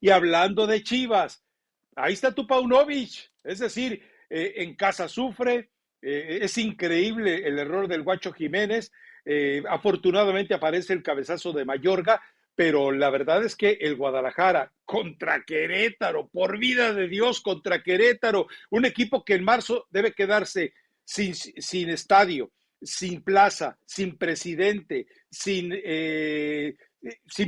Y hablando de Chivas, ahí está tu Paunovic, es decir, en casa sufre, es increíble el error del Guacho Jiménez, afortunadamente aparece el cabezazo de Mayorga, pero la verdad es que el Guadalajara contra Querétaro, por vida de Dios, contra Querétaro, un equipo que en marzo debe quedarse sin estadio, sin plaza, sin presidente, sin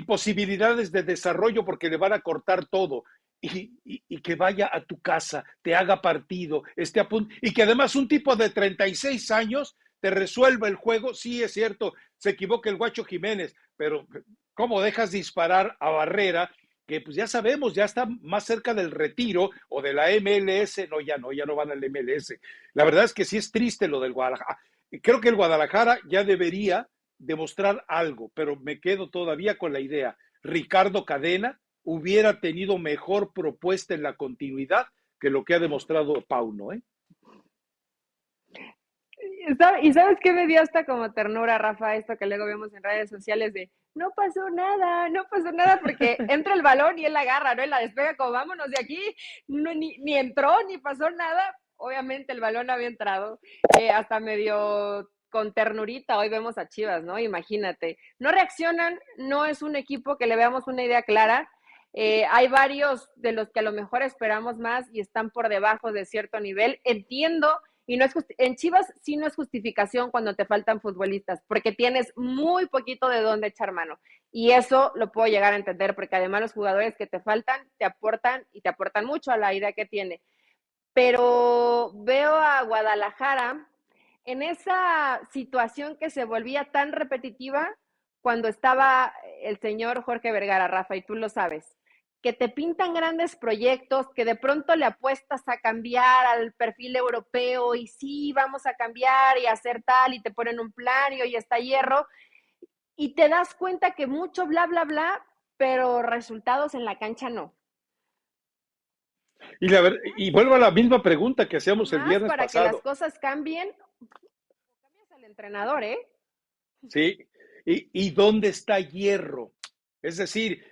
posibilidades de desarrollo porque le van a cortar todo. Y que vaya a tu casa, te haga partido, esté a punto, y que además un tipo de 36 años te resuelva el juego. Sí, es cierto, se equivoca el Guacho Jiménez, pero ¿cómo dejas disparar a Barrera? Que pues ya sabemos, ya está más cerca del retiro o de la MLS, no, ya no van al MLS. La verdad es que sí es triste lo del Guadalajara. Creo que el Guadalajara ya debería demostrar algo, pero me quedo todavía con la idea. Ricardo Cadena hubiera tenido mejor propuesta en la continuidad que lo que ha demostrado Pauno, ¿eh? ¿Y sabes qué me dio hasta como ternura, Rafa? Esto que luego vemos en redes sociales de no pasó nada, no pasó nada, porque entra el balón y él la agarra, ¿no? Él la despega como vámonos de aquí, no, ni entró, ni pasó nada. Obviamente el balón había entrado, hasta medio con ternurita. Hoy vemos a Chivas, ¿no? Imagínate. No reaccionan, no es un equipo que le veamos una idea clara. Hay varios de los que a lo mejor esperamos más y están por debajo de cierto nivel. Entiendo y no es en Chivas sí no es justificación cuando te faltan futbolistas, porque tienes muy poquito de dónde echar mano. Y eso lo puedo llegar a entender, porque además los jugadores que te faltan te aportan y te aportan mucho a la idea que tiene. Pero veo a Guadalajara en esa situación que se volvía tan repetitiva cuando estaba el señor Jorge Vergara, Rafa, y tú lo sabes, que te pintan grandes proyectos, que de pronto le apuestas a cambiar al perfil europeo y sí, vamos a cambiar y hacer tal y te ponen un plan y hoy está Hierro y te das cuenta que mucho bla, bla, bla, pero resultados en la cancha no. Y vuelvo a la misma pregunta que hacíamos el Más viernes para que las pasado, cosas cambien, cambias al entrenador, ¿eh? ¿sí? ¿Y dónde está Hierro? Es decir,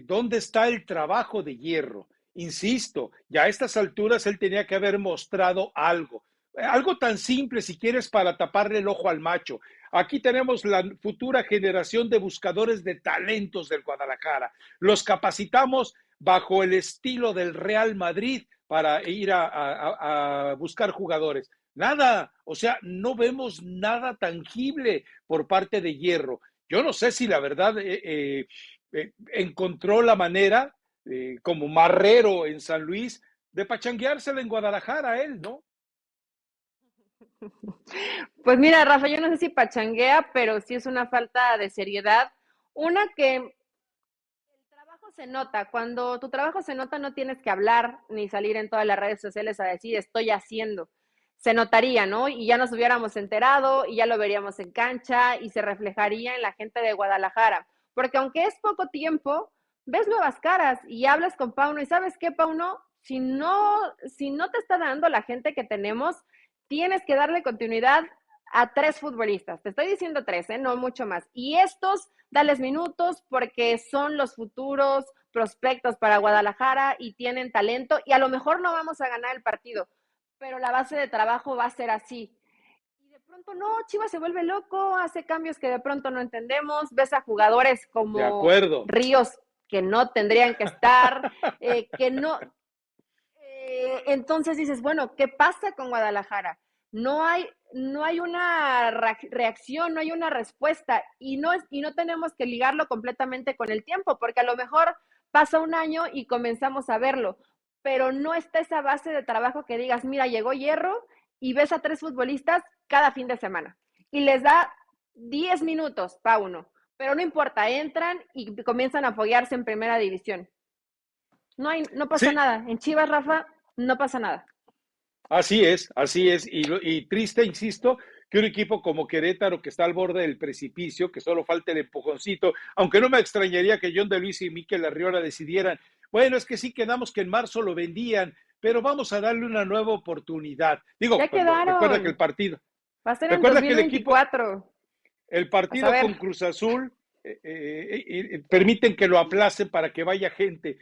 ¿dónde está el trabajo de Hierro? Insisto, ya a estas alturas él tenía que haber mostrado algo. Algo tan simple, si quieres, para taparle el ojo al macho. Aquí tenemos la futura generación de buscadores de talentos del Guadalajara. Los capacitamos bajo el estilo del Real Madrid para ir a buscar jugadores. Nada, o sea, no vemos nada tangible por parte de Hierro. Yo no sé si la verdad encontró la manera, como Marrero en San Luis, de pachangueársela en Guadalajara a él, ¿no? Pues mira, Rafa, yo no sé si pachanguea, pero sí es una falta de seriedad. Una que el trabajo se nota. Cuando tu trabajo se nota, no tienes que hablar ni salir en todas las redes sociales a decir estoy haciendo. Se notaría, ¿no? Y ya nos hubiéramos enterado y ya lo veríamos en cancha y se reflejaría en la gente de Guadalajara. Porque aunque es poco tiempo, ves nuevas caras y hablas con Pauno y ¿sabes qué, Pauno? Si no te está dando la gente que tenemos, tienes que darle continuidad a 3 futbolistas. Te estoy diciendo 3, ¿eh? No mucho más. Y estos, dales minutos porque son los futuros prospectos para Guadalajara y tienen talento y a lo mejor no vamos a ganar el partido, pero la base de trabajo va a ser así. Y de pronto no, Chivas se vuelve loco, hace cambios que de pronto no entendemos, ves a jugadores De como acuerdo. Ríos que no tendrían que estar, que no, entonces dices, bueno, ¿qué pasa con Guadalajara? No hay una reacción, no hay una respuesta y no tenemos que ligarlo completamente con el tiempo, porque a lo mejor pasa un año y comenzamos a verlo, pero no está esa base de trabajo que digas, mira, llegó Hierro y ves a 3 futbolistas cada fin de semana y les da 10 minutos para uno, pero no importa, entran y comienzan a foguearse en primera división. No pasa Sí, nada. En Chivas, Rafa, no pasa nada. así es, así es. Y triste, insisto, que un equipo como Querétaro, que está al borde del precipicio, que solo falta el empujoncito, aunque no me extrañaría que John de Luis y Mikel Arriola decidieran, bueno, es que sí quedamos que en marzo lo vendían, pero vamos a darle una nueva oportunidad. Digo, Ya pues, recuerda que quedaron. Va a ser en recuerda que 2024. el Vas a partido ver. con Cruz Azul permiten que lo aplacen para que vaya gente.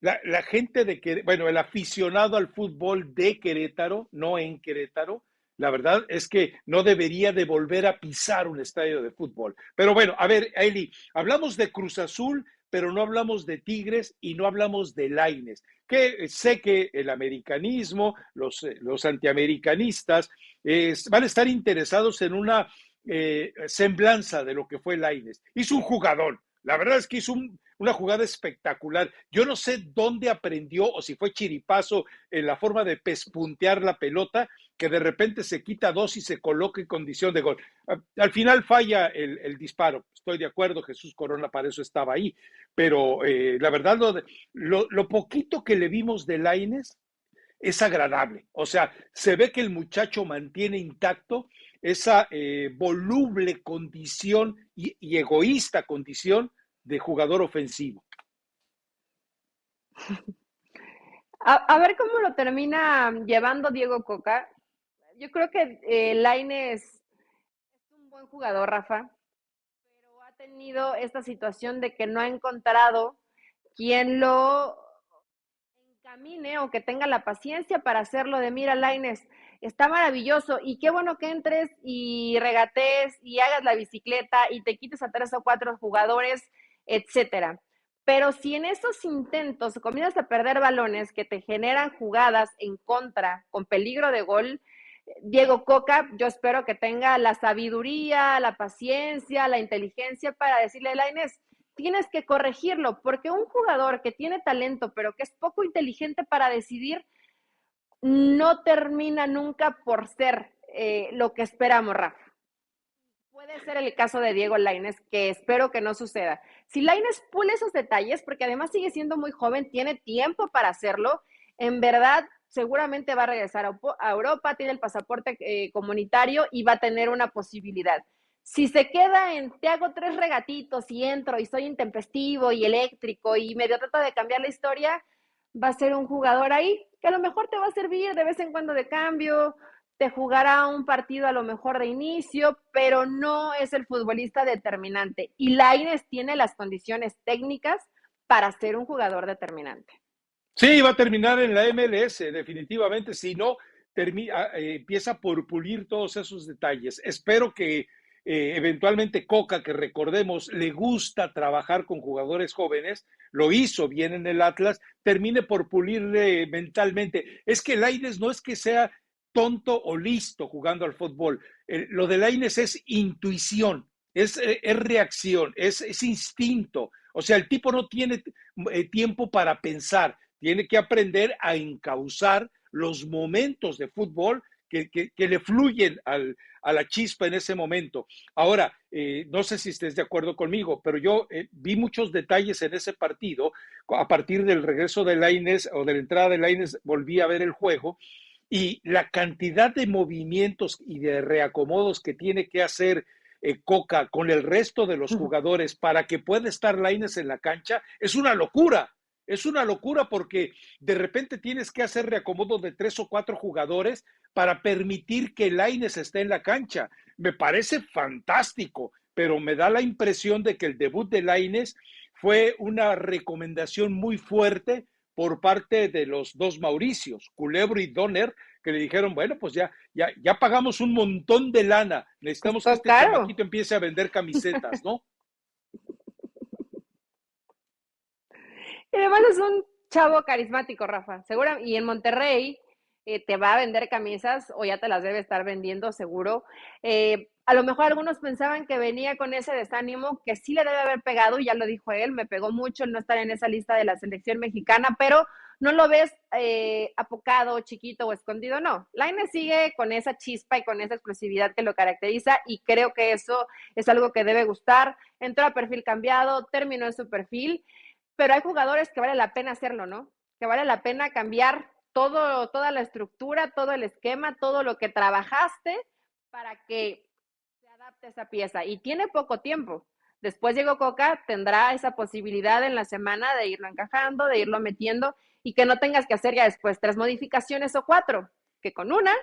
La gente de que, bueno, el aficionado al fútbol de Querétaro, no en Querétaro, la verdad es que no debería de volver a pisar un estadio de fútbol. Pero bueno, a ver, Eli, hablamos de Cruz Azul, pero no hablamos de Tigres y no hablamos de Lainez, que sé que el americanismo, los antiamericanistas, van a estar interesados en una semblanza de lo que fue Lainez. Hizo un jugador, la verdad es que hizo una jugada espectacular. Yo no sé dónde aprendió o si fue chiripazo en la forma de pespuntear la pelota, que de repente se quita dos y se coloca en condición de gol. Al final falla disparo. Estoy de acuerdo, Jesús Corona para eso estaba ahí. Pero la verdad, lo poquito que le vimos de Lainez es agradable. O sea, se ve que el muchacho mantiene intacto esa voluble condición y egoísta condición de jugador ofensivo. A ver cómo lo termina llevando Diego Coca. Yo creo que Lainez es un buen jugador, Rafa, pero ha tenido esta situación de que no ha encontrado quien lo encamine o que tenga la paciencia para hacerlo de mira, Lainez, está maravilloso y qué bueno que entres y regatees y hagas la bicicleta y te quites a 3 o 4 jugadores, etcétera. Pero si en esos intentos comienzas a perder balones que te generan jugadas en contra, con peligro de gol, Diego Coca, yo espero que tenga la sabiduría, la paciencia, la inteligencia para decirle, Lainez, tienes que corregirlo, porque un jugador que tiene talento, pero que es poco inteligente para decidir, no termina nunca por ser lo que esperamos, Rafa. Puede ser el caso de Diego Lainez, que espero que no suceda. Si Lainez pule esos detalles, porque además sigue siendo muy joven, tiene tiempo para hacerlo, en verdad seguramente va a regresar a Europa, tiene el pasaporte comunitario y va a tener una posibilidad. Si se queda en, te hago 3 regatitos y entro y soy intempestivo y eléctrico y medio trato de cambiar la historia, va a ser un jugador ahí que a lo mejor te va a servir de vez en cuando de cambio, te jugará un partido a lo mejor de inicio, pero no es el futbolista determinante. Y Lainez tiene las condiciones técnicas para ser un jugador determinante. Sí, va a terminar en la MLS, definitivamente. Si no, empieza por pulir todos esos detalles. Espero que eventualmente Coca, que recordemos, le gusta trabajar con jugadores jóvenes, lo hizo bien en el Atlas, termine por pulirle mentalmente. Es que Lainez no es que sea tonto o listo jugando al fútbol. Lo de Lainez es intuición, es reacción, es instinto. O sea, el tipo no tiene tiempo para pensar, tiene que aprender a encauzar los momentos de fútbol que le fluyen a la chispa en ese momento. Ahora, no sé si estés de acuerdo conmigo, pero yo vi muchos detalles en ese partido. A partir del regreso de Lainez o de la entrada de Lainez, volví a ver el juego y la cantidad de movimientos y de reacomodos que tiene que hacer Coca con el resto de los jugadores para que pueda estar Lainez en la cancha es una locura. Es una locura porque de repente tienes que hacer reacomodo de 3 o 4 jugadores para permitir que Lainez esté en la cancha. Me parece fantástico, pero me da la impresión de que el debut de Lainez fue una recomendación muy fuerte por parte de los dos Mauricios, Culebro y Donner, que le dijeron, bueno, pues ya pagamos un montón de lana, necesitamos que Costó este caro. chamaquito empiece a vender camisetas, ¿no? Y además es un chavo carismático, Rafa. Seguro, y en Monterrey te va a vender camisas o ya te las debe estar vendiendo seguro. A lo mejor algunos pensaban que venía con ese desánimo, que sí le debe haber pegado, y ya lo dijo él, me pegó mucho el no estar en esa lista de la selección mexicana, pero no lo ves apocado, chiquito o escondido, no. Lainez sigue con esa chispa y con esa explosividad que lo caracteriza y creo que eso es algo que debe gustar. Entró a perfil cambiado, terminó en su perfil, pero hay jugadores que vale la pena hacerlo, ¿no? Que vale la pena cambiar toda la estructura, todo el esquema, todo lo que trabajaste para que se adapte a esa pieza. Y tiene poco tiempo. Después Diego Coca tendrá esa posibilidad en la semana de irlo encajando, de irlo metiendo y que no tengas que hacer ya después 3 modificaciones o 4, que con una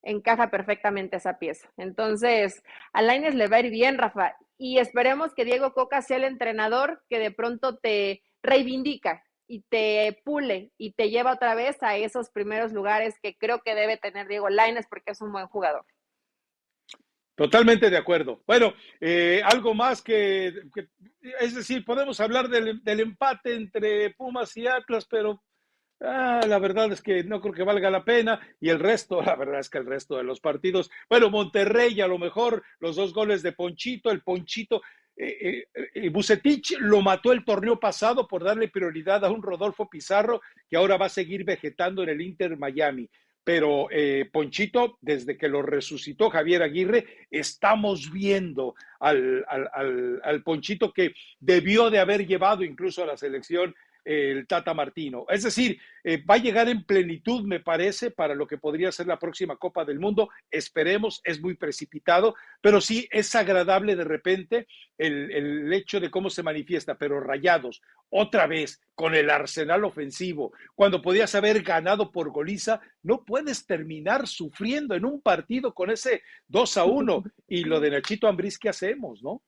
encaja perfectamente esa pieza. Entonces, a Lainez le va a ir bien, Rafa, y esperemos que Diego Coca sea el entrenador que de pronto te reivindica y te pule y te lleva otra vez a esos primeros lugares que creo que debe tener Diego Lainez porque es un buen jugador. Totalmente de acuerdo. Bueno, algo más es decir, podemos hablar del empate entre Pumas y Atlas, pero la verdad es que no creo que valga la pena. Y el resto, la verdad es que el resto de los partidos, bueno, Monterrey a lo mejor, los 2 goles de Ponchito, el Ponchito, Vucetich lo mató el torneo pasado por darle prioridad a un Rodolfo Pizarro que ahora va a seguir vegetando en el Inter Miami. Pero Ponchito, desde que lo resucitó Javier Aguirre, estamos viendo al Ponchito que debió de haber llevado incluso a la selección el Tata Martino. Es decir, va a llegar en plenitud, me parece, para lo que podría ser la próxima Copa del Mundo. Esperemos, es muy precipitado, pero sí es agradable de repente el hecho de cómo se manifiesta, pero Rayados, otra vez, con el arsenal ofensivo, cuando podías haber ganado por goliza, no puedes terminar sufriendo en un partido con ese 2-1. Y lo de Nachito Ambriz, ¿qué hacemos, no?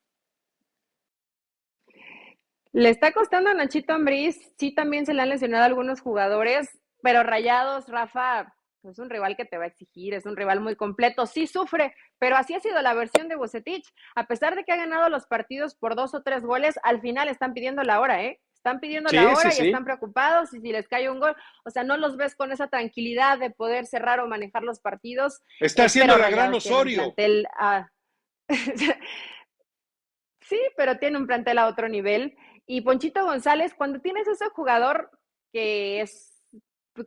Le está costando a Nachito Ambriz, sí también se le han lesionado algunos jugadores, pero Rayados, Rafa, es un rival que te va a exigir, es un rival muy completo, sí sufre, pero así ha sido la versión de Vucetich. A pesar de que ha ganado los partidos por 2 o 3 goles, al final están pidiendo la hora, ¿eh? Están pidiendo la Sí, sí, hora y sí. están preocupados y si les cae un gol, o sea, no los ves con esa tranquilidad de poder cerrar o manejar los partidos, Está haciendo pero la gran Rayados tiene un Osorio. plantel sí, pero tiene un plantel a otro nivel. Y Ponchito González, cuando tienes ese jugador que es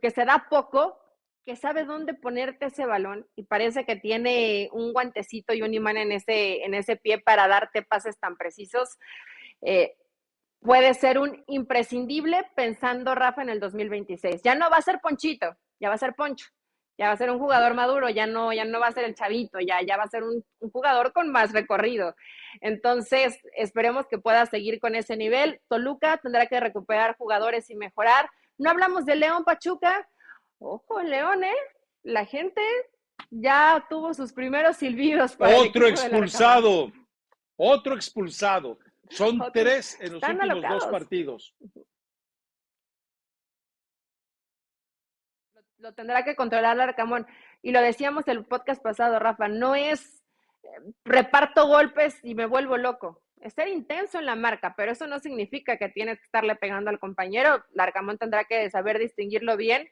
que se da poco, que sabe dónde ponerte ese balón y parece que tiene un guantecito y un imán en ese pie para darte pases tan precisos, eh, puede ser un imprescindible pensando Rafa en el 2026. Ya no va a ser Ponchito, ya va a ser Poncho, ya va a ser un jugador maduro, ya no va a ser el chavito, ya va a ser un jugador con más recorrido. Entonces, esperemos que pueda seguir con ese nivel. Toluca tendrá que recuperar jugadores y mejorar. No hablamos de León Pachuca. Ojo, León, ¿eh? La gente ya tuvo sus primeros silbidos para el Otro equipo del Arcamón. expulsado, otro expulsado. Son Otros 3 en los están últimos 2 alocados. partidos. Lo tendrá que controlar Arcamón. Y lo decíamos el podcast pasado, Rafa, no es reparto golpes y me vuelvo loco. Es ser intenso en la marca, pero eso no significa que tienes que estarle pegando al compañero. Larcamón tendrá que saber distinguirlo bien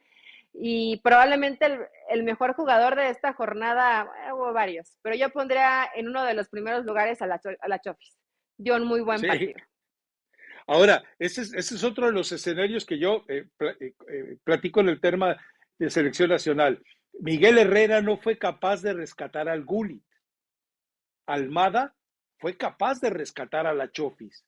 y probablemente el mejor jugador de esta jornada, hubo varios, pero yo pondría en uno de los primeros lugares a la Chofis. Dio un muy buen Sí. partido. Ahora, ese es otro de los escenarios que yo platico en el tema de selección nacional. Miguel Herrera no fue capaz de rescatar al Gullit. Almada fue capaz de rescatar a la Chofis.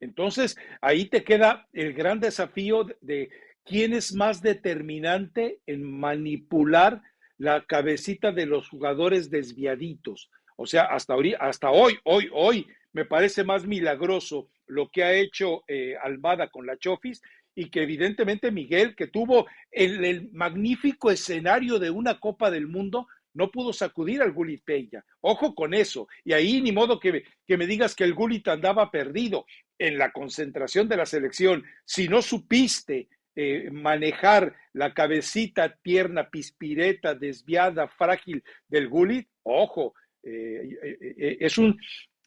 Entonces, ahí te queda el gran desafío de quién es más determinante en manipular la cabecita de los jugadores desviaditos. O sea, hasta hoy, me parece más milagroso lo que ha hecho Almada con la Chofis y que evidentemente Miguel, que tuvo el magnífico escenario de una Copa del Mundo, no pudo sacudir al Gullit Peña. Ojo con eso. Y ahí ni modo que me digas que el Gullit andaba perdido en la concentración de la selección. Si no supiste manejar la cabecita tierna, pispireta, desviada, frágil del Gullit, ojo,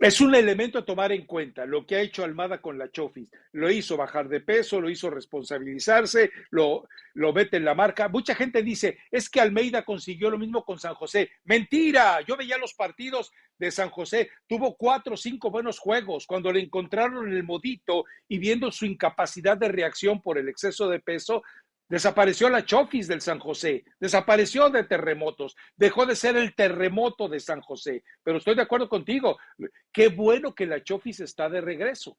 es un elemento a tomar en cuenta lo que ha hecho Almada con la Chofis. Lo hizo bajar de peso, lo hizo responsabilizarse, lo mete en la marca. Mucha gente dice, es que Almeida consiguió lo mismo con San José. Mentira, yo veía los partidos de San José, tuvo 4 o 5 buenos juegos. Cuando le encontraron en el modito y viendo su incapacidad de reacción por el exceso de peso, desapareció la Chofis del San José, desapareció de Terremotos, dejó de ser el terremoto de San José. Pero estoy de acuerdo contigo, qué bueno que la Chofis está de regreso.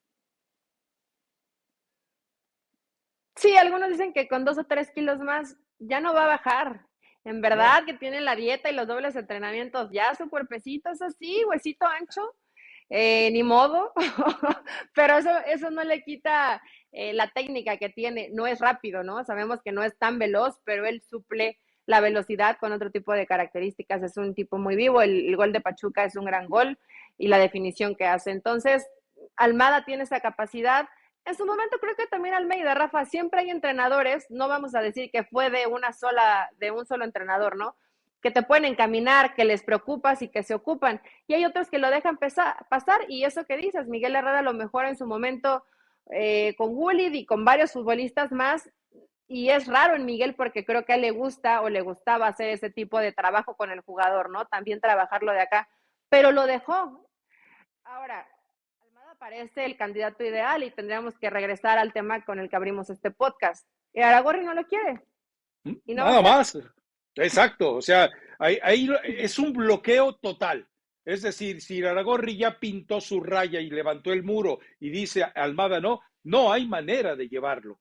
Sí, algunos dicen que con 2 o 3 kilos más ya no va a bajar. En No, verdad que tiene la dieta y los dobles entrenamientos, ya su cuerpecito es así, huesito ancho, ni modo, pero eso no le quita la técnica que tiene, no es rápido, ¿no? Sabemos que no es tan veloz, pero él suple la velocidad con otro tipo de características. Es un tipo muy vivo. El gol de Pachuca es un gran gol y la definición que hace. Entonces, Almada tiene esa capacidad. En su momento creo que también Almeida, Rafa, siempre hay entrenadores, no vamos a decir que fue de un solo entrenador, ¿no? Que te pueden encaminar, que les preocupas y que se ocupan. Y hay otros que lo dejan pasar y eso que dices, Miguel Herrera a lo mejor en su momento con Gullit y con varios futbolistas más, y es raro en Miguel porque creo que a él le gusta o le gustaba hacer ese tipo de trabajo con el jugador, ¿no? También trabajarlo de acá, pero lo dejó. Ahora, Almada parece el candidato ideal y tendríamos que regresar al tema con el que abrimos este podcast. Y Aragorri no lo quiere y no va a Nada ser. más. Exacto. O sea, ahí es un bloqueo total. Es decir, si Aragorri ya pintó su raya y levantó el muro y dice Almada no, no hay manera de llevarlo.